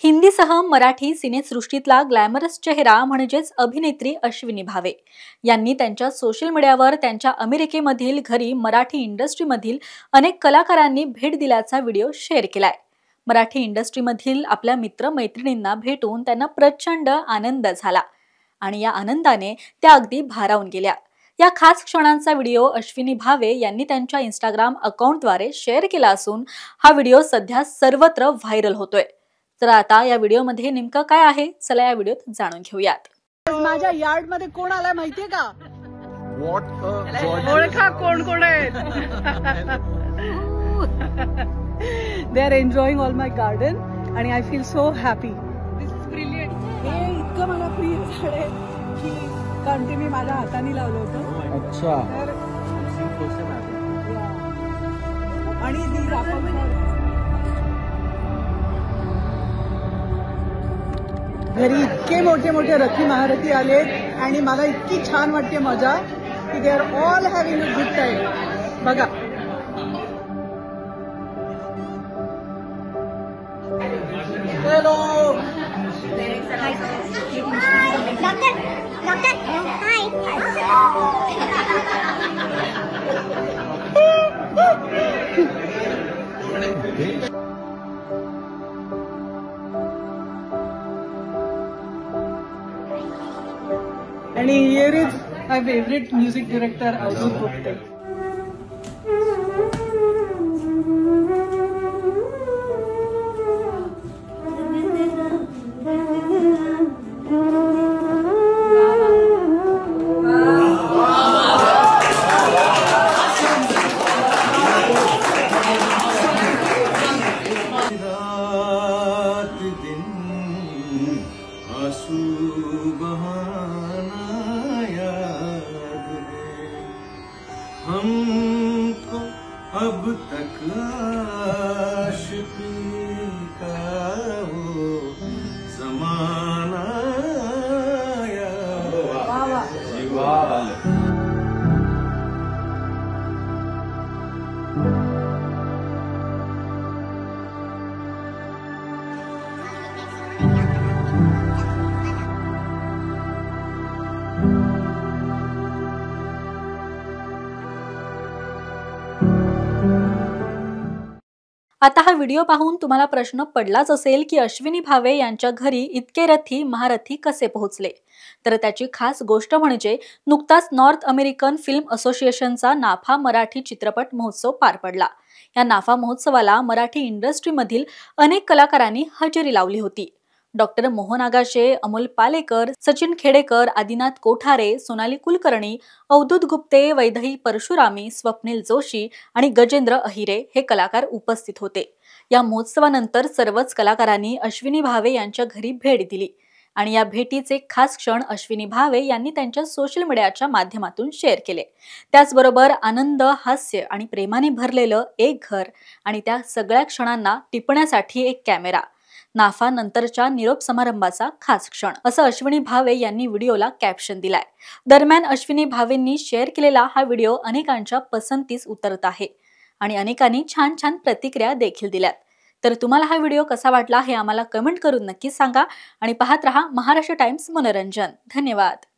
हिंदीसह Marathi सिनेसृष्टीतला glamorous चेहरा म्हणजेच अभिनेत्री अश्विनी भावे यांनी त्यांच्या सोशल मीडियावर त्यांच्या अमेरिकेमधील घरी मराठी इंडस्ट्रीमधील अनेक कलाकारांनी भेट दिल्याचा व्हिडिओ शेअर केलाय। मराठी इंडस्ट्रीमधील आपल्या मित्र-मैत्रिणींना भेटून त्यांना प्रचंड आनंद झाला आणि या आनंदाने त्या अगदी भारावून गेल्या। या खास क्षणांचा व्हिडिओ अश्विनी भावे यांनी त्यांच्या इंस्टाग्राम अकाउंटद्वारे शेअर केला असून हा व्हिडिओ सध्या सर्वत्र व्हायरल होतोय। तर आता या व्हिडिओमध्ये नेमकं काय आहे, चला या व्हिडिओत जाणून घेऊयात। माझ्या यार्ड मध्ये कोण आलाय माहितीये का? ओळखा कोण कोण आहे? They are enjoying all my garden and I feel so happy. This is brilliant. हे इतकं मला प्रिय झालंय की कारण ते मी माझ्या हाताने लावलं होतं। अच्छा। आणि these apples are घरी इतके मोठे मोठे रथी महारथी आलेत आणि मला इतकी छान वाटते मजा की they are all having a good time. बघा hello And here is my favorite music director, Avadhoot Gupte. हमको अब तक आशिकी का वो ज़माना याद है। आता हा व्हिडिओ पाहून तुम्हाला प्रश्न पडलाच असेल की अश्विनी भावे यांच्या घरी इतके रथी महारथी कसे पोहोचले। तर त्याची खास गोष्ट म्हणजे नुकताच नॉर्थ अमेरिकन फिल्म असोसिएशनचा नाफा मराठी चित्रपट महोत्सव पार पडला। या नाफा महोत्सवाला मराठी इंडस्ट्रीमधील अनेक कलाकारांनी हजेरी लावली होती। डॉक्टर मोहन आगाशे, अमोल पालेकर, सचिन खेडेकर, आदिनाथ कोठारे, सोनाली कुलकर्णी, अवधूत गुप्ते, वैदेही परशुरामी, स्वप्नील जोशी आणि गजेंद्र अहिरे हे कलाकार उपस्थित होते। या महोत्सवानंतर सर्वच कलाकारांनी अश्विनी भावे यांच्या घरी भेट दिली आणि या भेटीचे खास क्षण अश्विनी भावे यांनी त्यांच्या सोशल मीडियाच्या माध्यमातून शेअर केले। त्याचबरोबर आनंद, हास्य आणि प्रेमाने भरलेलं एक घर आणि त्या सगळ्या क्षणांना टिपण्यासाठी एक कॅमेरा, नाफा नंतरच्या निरोप समारंभाचा खास क्षण असं अश्विनी भावे यांनी व्हिडिओला कॅप्शन दिलाय। दरम्यान अश्विनी भावेंनी शेअर केलेला हा व्हिडिओ अनेकांच्या पसंतीस उतरत आहे आणि अनेकांनी छान छान प्रतिक्रिया देखील दिल्यात। तर तुम्हाला हा व्हिडिओ कसा वाटला हे आम्हाला कमेंट करून नक्की सांगा आणि पाहत रहा महाराष्ट्र टाइम्स मनोरंजन। धन्यवाद।